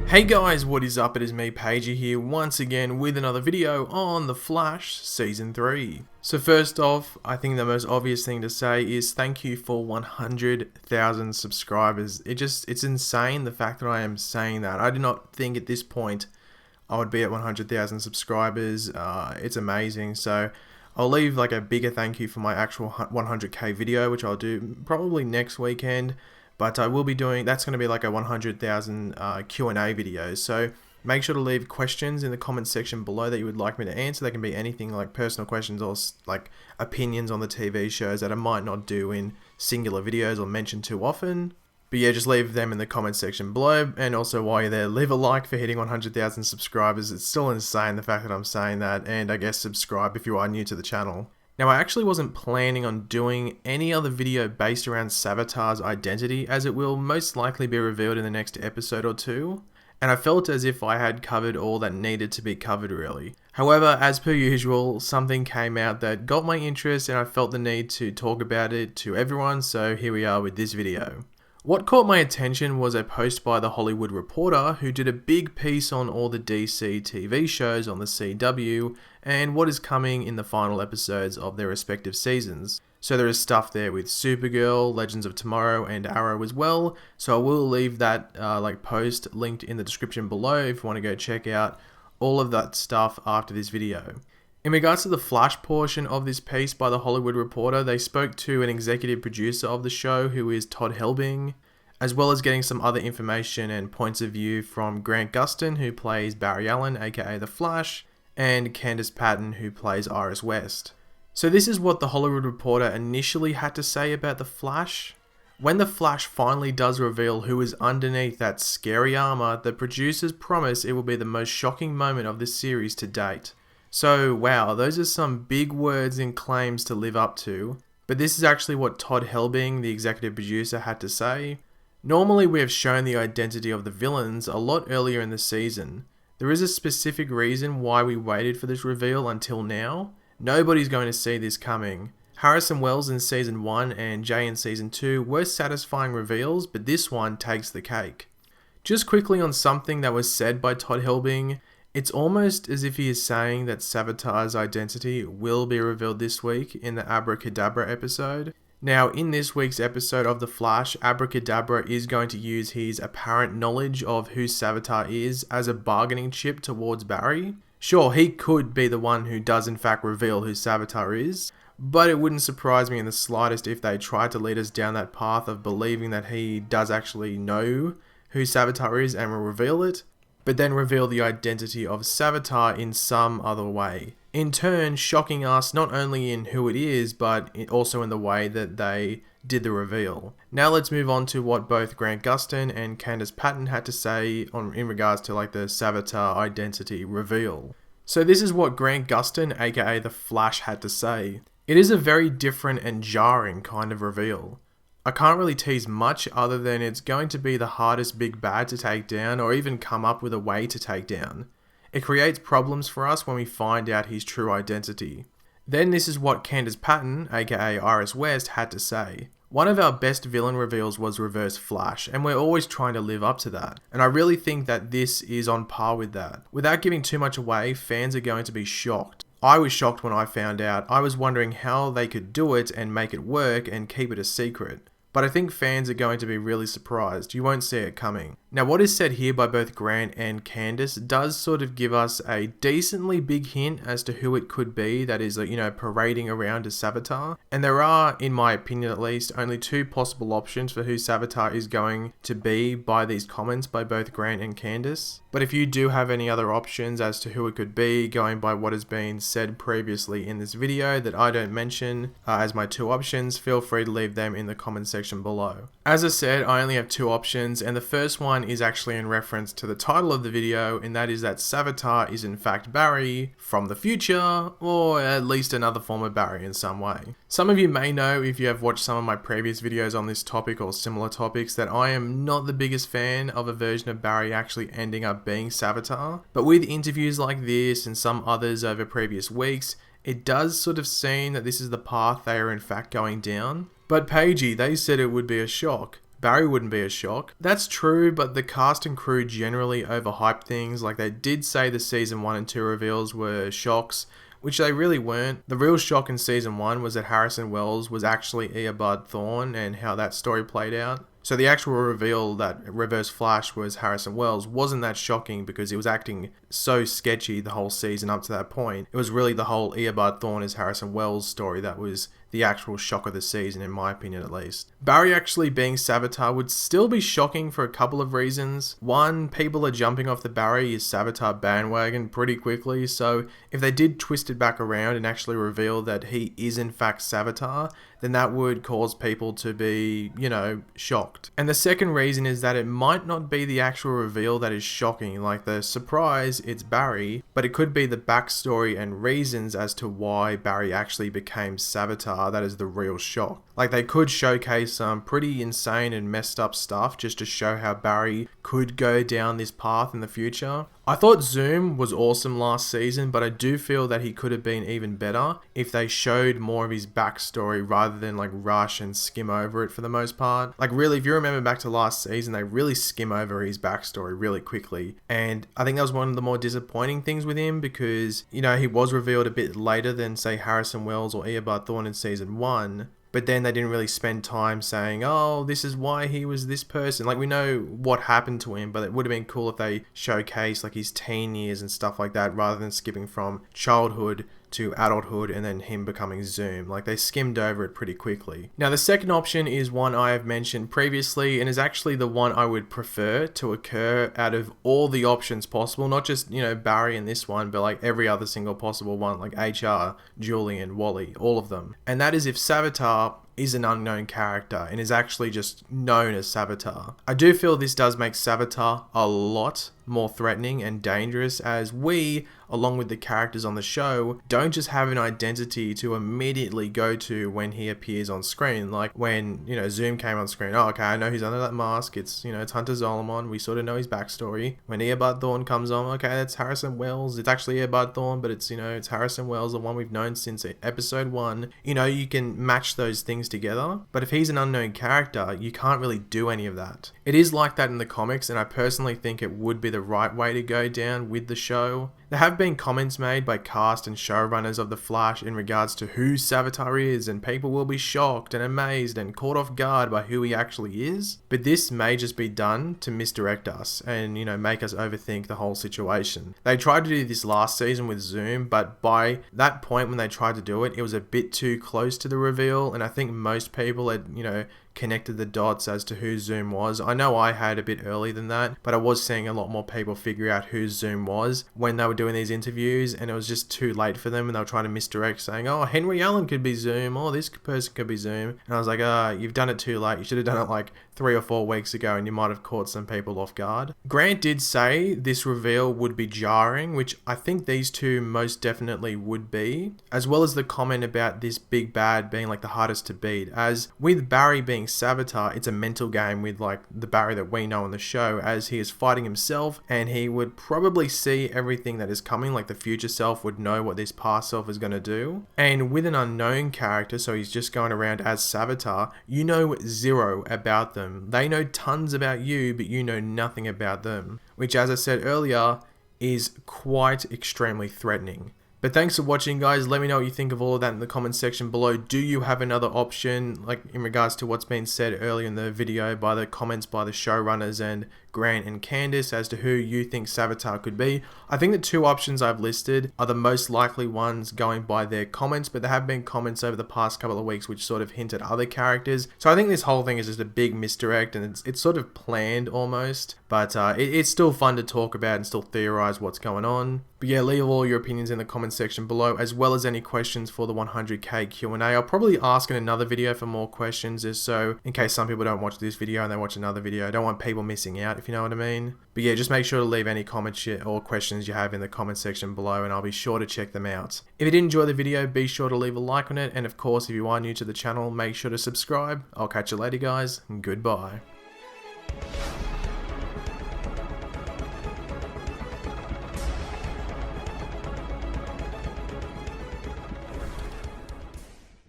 Hey guys, what is up? It is me, Pagey here, once again with another video on The Flash Season 3. So first off, I think the most obvious thing to say is thank you for 100,000 subscribers. It's insane the fact that I am saying that. I did not think at this point I would be at 100,000 subscribers. It's amazing. So I'll leave like a bigger thank you for my actual 100k video, which I'll do probably next weekend. But I will be doing, that's going to be like a 100,000 Q&A video. So make sure to leave questions in the comment section below that you would like me to answer. They can be anything like personal questions or like opinions on the TV shows that I might not do in singular videos or mention too often. But yeah, just leave them in the comment section below. And also while you're there, leave a like for hitting 100,000 subscribers. It's still insane the fact that I'm saying that. And I guess subscribe if you are new to the channel. Now, I actually wasn't planning on doing any other video based around Savitar's identity, as it will most likely be revealed in the next episode or two, and I felt as if I had covered all that needed to be covered really. However, as per usual, something came out that got my interest and I felt the need to talk about it to everyone, so here we are with this video. What caught my attention was a post by The Hollywood Reporter, who did a big piece on all the DC TV shows on the CW and what is coming in the final episodes of their respective seasons. So there is stuff there with Supergirl, Legends of Tomorrow and Arrow as well, so I will leave that post linked in the description below if you want to go check out all of that stuff after this video. In regards to the Flash portion of this piece by The Hollywood Reporter, they spoke to an executive producer of the show who is Todd Helbing, as well as getting some other information and points of view from Grant Gustin, who plays Barry Allen, aka The Flash, and Candice Patton, who plays Iris West. So this is what The Hollywood Reporter initially had to say about The Flash. When The Flash finally does reveal who is underneath that scary armor, the producers promise it will be the most shocking moment of this series to date. So wow, those are some big words and claims to live up to, but this is actually what Todd Helbing, the executive producer, had to say. Normally we have shown the identity of the villains a lot earlier in the season. There is a specific reason why we waited for this reveal until now. Nobody's going to see this coming. Harrison Wells in Season 1 and Jay in Season 2 were satisfying reveals, but this one takes the cake. Just quickly on something that was said by Todd Helbing, it's almost as if he is saying that Savitar's identity will be revealed this week in the Abracadabra episode. Now, in this week's episode of The Flash, Abracadabra is going to use his apparent knowledge of who Savitar is as a bargaining chip towards Barry. Sure, he could be the one who does in fact reveal who Savitar is, but it wouldn't surprise me in the slightest if they tried to lead us down that path of believing that he does actually know who Savitar is and will reveal it, but then reveal the identity of Savitar in some other way. In turn, shocking us not only in who it is, but also in the way that they did the reveal. Now let's move on to what both Grant Gustin and Candice Patton had to say in regards to like the Savitar identity reveal. So this is what Grant Gustin, aka The Flash, had to say. It is a very different and jarring kind of reveal. I can't really tease much other than it's going to be the hardest big bad to take down or even come up with a way to take down. It creates problems for us when we find out his true identity. Then this is what Candice Patton, aka Iris West, had to say. One of our best villain reveals was Reverse Flash, and we're always trying to live up to that. And I really think that this is on par with that. Without giving too much away, fans are going to be shocked. I was shocked when I found out. I was wondering how they could do it and make it work and keep it a secret. But I think fans are going to be really surprised. You won't see it coming. Now, what is said here by both Grant and Candice does sort of give us a decently big hint as to who it could be that is, parading around as Savitar. And there are, in my opinion at least, only two possible options for who Savitar is going to be by these comments by both Grant and Candice. But if you do have any other options as to who it could be, going by what has been said previously in this video that I don't mention as my two options, feel free to leave them in the comment section below. As I said, I only have two options, and the first one is actually in reference to the title of the video, and that is that Savitar is in fact Barry from the future, or at least another form of Barry in some way. Some of you may know, if you have watched some of my previous videos on this topic or similar topics, that I am not the biggest fan of a version of Barry actually ending up being Savitar, but with interviews like this and some others over previous weeks, it does sort of seem that this is the path they are in fact going down. But Pagey, they said it would be a shock. Barry wouldn't be a shock. That's true, but the cast and crew generally overhyped things. Like, they did say the season 1 and 2 reveals were shocks, which they really weren't. The real shock in season 1 was that Harrison Wells was actually Eobard Thawne and how that story played out. So the actual reveal that Reverse Flash was Harrison Wells wasn't that shocking because he was acting so sketchy the whole season up to that point. It was really the whole Eobard Thawne as Harrison Wells story that was the actual shock of the season, in my opinion at least. Barry actually being Savitar would still be shocking for a couple of reasons. One, people are jumping off the Barry is Savitar bandwagon pretty quickly, so if they did twist it back around and actually reveal that he is in fact Savitar, then that would cause people to be, shocked. And the second reason is that it might not be the actual reveal that is shocking, like the surprise, it's Barry, but it could be the backstory and reasons as to why Barry actually became Savitar that is the real shock. Like, they could showcase some pretty insane and messed up stuff just to show how Barry could go down this path in the future. I thought Zoom was awesome last season, but I do feel that he could have been even better if they showed more of his backstory rather than like rush and skim over it for the most part. Like, really, if you remember back to last season, they really skim over his backstory really quickly. And I think that was one of the more disappointing things with him because, he was revealed a bit later than, say, Harrison Wells or Eobard Thawne in season 1. But then they didn't really spend time saying, oh, this is why he was this person. Like, we know what happened to him, but it would have been cool if they showcased like his teen years and stuff like that rather than skipping from childhood to adulthood and then him becoming Zoom. Like, they skimmed over it pretty quickly. Now, the second option is one I have mentioned previously and is actually the one I would prefer to occur out of all the options possible. Not just, Barry in this one, but like every other single possible one, like HR, Julian, Wally, all of them. And that is if Savitar is an unknown character and is actually just known as Savitar. I do feel this does make Savitar a lot more threatening and dangerous, as we, along with the characters on the show, don't just have an identity to immediately go to when he appears on screen. Like when, Zoom came on screen, oh, okay, I know he's under that mask, it's, it's Hunter Zolomon, we sort of know his backstory. When Eobard Thawne comes on, okay, that's Harrison Wells, it's actually Eobard Thawne, but it's, it's Harrison Wells, the one we've known since episode 1. You can match those things together, but if he's an unknown character, you can't really do any of that. It is like that in the comics, and I personally think it would be the right way to go down with the show. There have been comments made by cast and showrunners of The Flash in regards to who Savitar is, and people will be shocked and amazed and caught off guard by who he actually is. But this may just be done to misdirect us and, make us overthink the whole situation. They tried to do this last season with Zoom, but by that point when they tried to do it, it was a bit too close to the reveal, and I think most people had, connected the dots as to who Zoom was. I know I had a bit early than that, but I was seeing a lot more people figure out who Zoom was when they were doing these interviews, and it was just too late for them, and they were trying to misdirect, saying, oh, Henry Allen could be Zoom, or this person could be Zoom. And I was like, you've done it too late. You should have done it like 3 or 4 weeks ago, and you might have caught some people off guard. Grant did say this reveal would be jarring, which I think these two most definitely would be, as well as the comment about this big bad being like the hardest to beat. As with Barry being Savitar, it's a mental game with like the Barry that we know in the show, as he is fighting himself and he would probably see everything that is coming, like the future self would know what this past self is going to do. And with an unknown character, so he's just going around as Savitar, you know zero about them. They know tons about you, but you know nothing about them, which, as I said earlier, is quite extremely threatening. But thanks for watching, guys. Let me know what you think of all of that in the comment section below. Do you have another option, like in regards to what's been said earlier in the video by the comments by the showrunners and Grant and Candace as to who you think Savitar could be? I think the 2 options I've listed are the most likely ones going by their comments, but there have been comments over the past couple of weeks which sort of hint at other characters. So I think this whole thing is just a big misdirect, and it's sort of planned almost, but it's still fun to talk about and still theorize what's going on. But yeah, leave all your opinions in the comment section below, as well as any questions for the 100k Q&A. I'll probably ask in another video for more questions, just so in case some people don't watch this video and they watch another video. I don't want people missing out, if you know what I mean. But yeah, just make sure to leave any comments or questions you have in the comment section below, and I'll be sure to check them out. If you did enjoy the video, be sure to leave a like on it, and of course, if you are new to the channel, make sure to subscribe. I'll catch you later, guys, and goodbye.